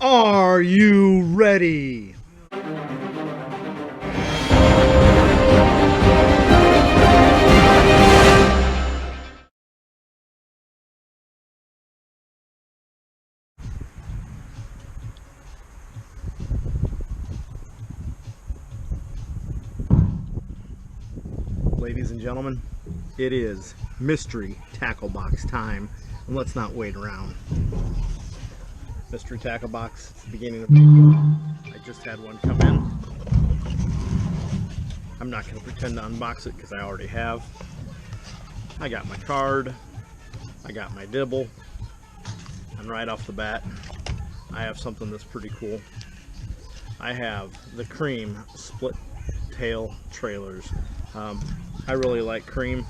Are you ready? Ladies and gentlemen, it is mystery tackle box time, and let's not wait around. Mystery tackle box, it's the beginning of April. I just had one come in. I'm not going to pretend to unbox it because I already have. I got my card, I got my dibble, and right off the bat, I have something that's pretty cool. I have the Creme split tail trailers. I really like Creme.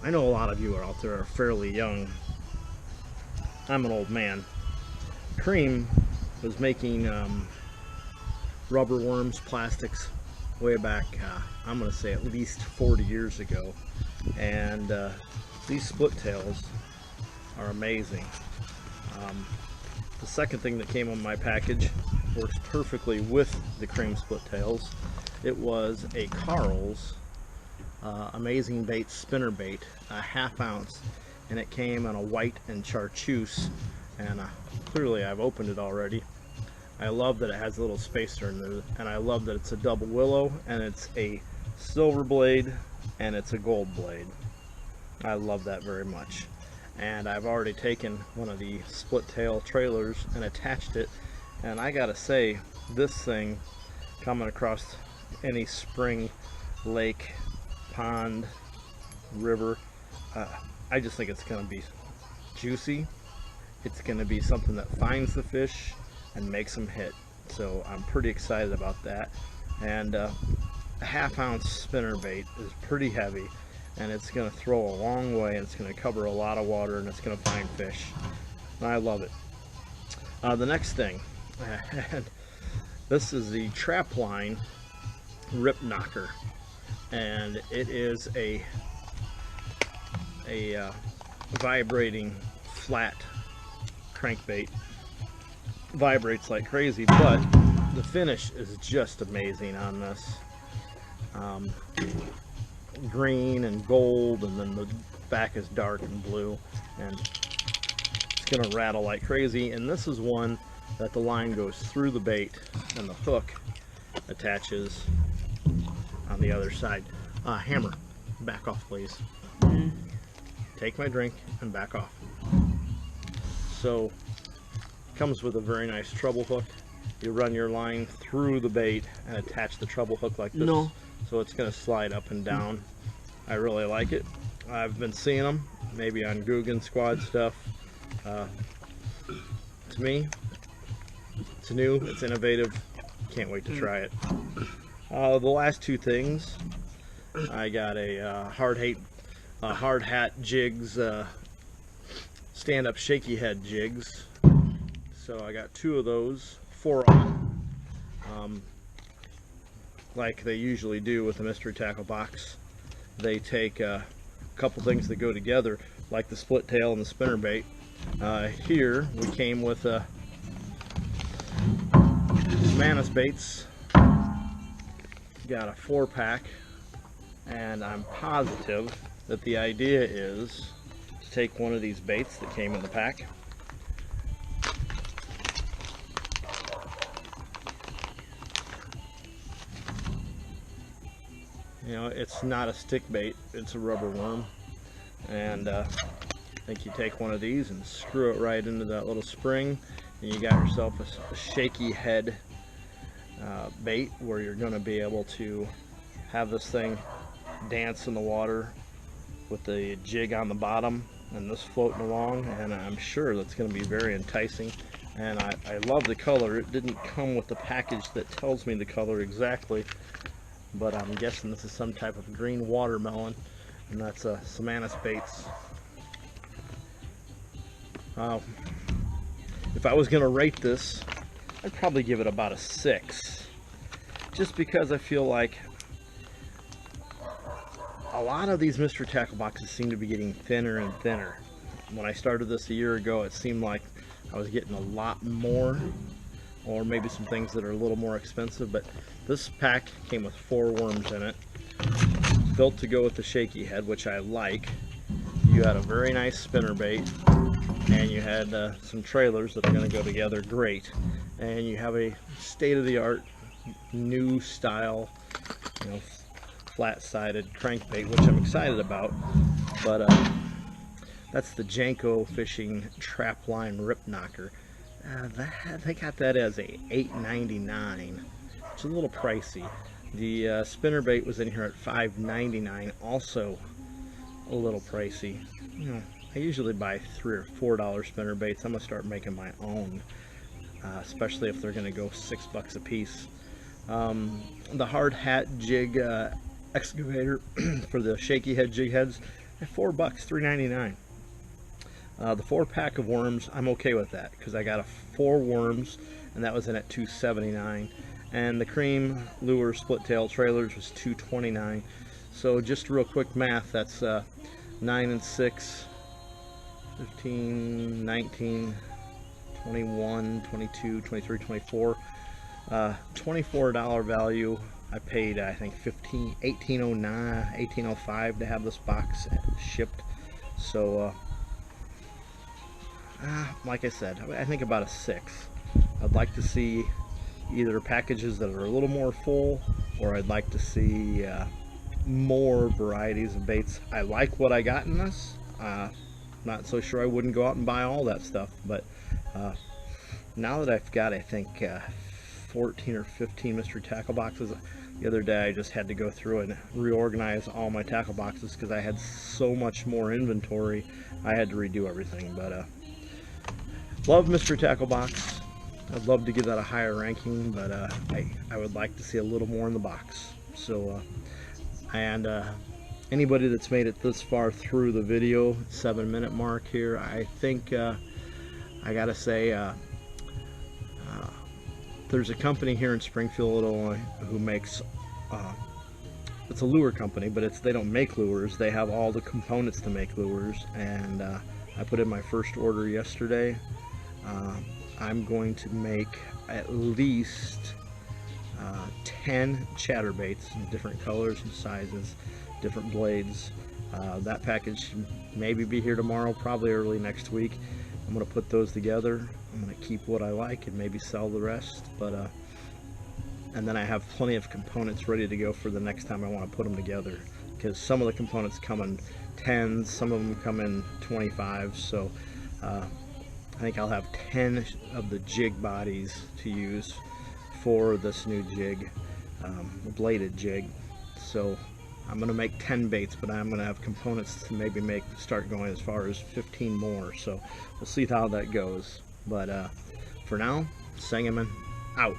I know a lot of you out there are fairly young. I'm an old man. Creme was making rubber worms, plastics, way back, I'm going to say at least 40 years ago. And these split tails are amazing. The second thing that came on my package works perfectly with the Creme split tails. It was a Carl's Amazing Bait spinnerbait, a ½ ounce, and it came in a white and chartreuse, and clearly I've opened it already. I love that it has a little spacer in there, and I love that it's a double willow, and it's a silver blade, and it's a gold blade. I love that very much. And I've already taken one of the split tail trailers and attached it, and I gotta say, this thing coming across any spring, lake, pond, river, I just think it's going to be juicy. It's going to be something that finds the fish and makes them hit. So I'm pretty excited about that. And a ½ ounce spinnerbait is pretty heavy, and it's going to throw a long way, and it's going to cover a lot of water, and it's going to find fish. And I love it. The next thing, and this is the trap line rip knocker, and it is a vibrating flat crankbait. Vibrates like crazy, but the finish is just amazing on this. Green and gold, and then the back is dark and blue, and it's gonna rattle like crazy. And this is one that the line goes through the bait and the hook attaches on the other side. Hammer, back off please. Take my drink and back off. So, comes with a very nice treble hook. You run your line through the bait and attach the treble hook like this. No. So it's going to slide up and down. I really like it. I've been seeing them, maybe on Guggen Squad stuff. To me, it's new, it's innovative. Can't wait to try it. The last two things, I got a hard hat jigs, stand-up shaky head jigs. So I got two of those, 4-aught, like they usually do with the mystery tackle box. They take a couple things that go together, like the split tail and the spinnerbait. Here we came with Manus baits. Got a 4-pack, and I'm positive that the idea is to take one of these baits that came in the pack, you know, it's not a stick bait, it's a rubber worm, and I think you take one of these and screw it right into that little spring, and you got yourself a shaky head bait, where you're going to be able to have this thing dance in the water with the jig on the bottom and this floating along, and I'm sure that's going to be very enticing. And I love the color. It didn't come with the package that tells me the color exactly, but I'm guessing this is some type of green watermelon, and that's Manus baits. If I was going to rate this, I'd probably give it about a 6, just because I feel like a lot of these mystery tackle boxes seem to be getting thinner and thinner. When I started this a year ago, it seemed like I was getting a lot more, or maybe some things that are a little more expensive. But this pack came with 4 worms in it, built to go with the shaky head, which I like. You had a very nice spinnerbait, and you had some trailers that are going to go together great, and you have a state-of-the-art new style, you know, flat-sided crankbait, which I'm excited about. But that's the Janko fishing trap line rip knocker. They got that as a $8.99. It's a little pricey. The spinnerbait was in here at $5.99, also a little pricey. You know, I usually buy $3 or $4 spinnerbaits. I'm gonna start making my own, especially if they're gonna go $6 a piece. The hard hat jig excavator for the shaky head jig heads at $4, $3.99. The 4-pack of worms, I'm okay with that because I got 4 worms, and that was in at $2.79. And the Creme lure split tail trailers was $2.29. So just real quick math, that's 9 and 6, 15, 19, 21, 22, 23, 24. $24 value. I paid, I think, $18.09, $18.05 to have this box shipped. So like I said, I think about a 6. I'd like to see either packages that are a little more full, or I'd like to see more varieties of baits. I like what I got in this. Not so sure I wouldn't go out and buy all that stuff, but now that I've got, I think, 14 or 15 mystery tackle boxes. The other day I just had to go through and reorganize all my tackle boxes because I had so much more inventory. I had to redo everything. But love mystery tackle box. I'd love to give that a higher ranking, but I would like to see a little more in the box. So and anybody that's made it this far through the video, 7-minute mark here, I think I gotta say, there's a company here in Springfield, Illinois, who makes, it's a lure company, but they don't make lures. They have all the components to make lures, and I put in my first order yesterday. I'm going to make at least 10 chatterbaits in different colors and sizes, different blades. That package maybe be here tomorrow, probably early next week. I'm going to put those together. I'm going to keep what I like and maybe sell the rest. But and then I have plenty of components ready to go for the next time I want to put them together, because some of the components come in 10s, some of them come in 25s. So I think I'll have 10 of the jig bodies to use for this new jig, the bladed jig. So I'm going to make 10 baits, but I'm going to have components to maybe start going as far as 15 more. So we'll see how that goes. But for now, Sangamon out.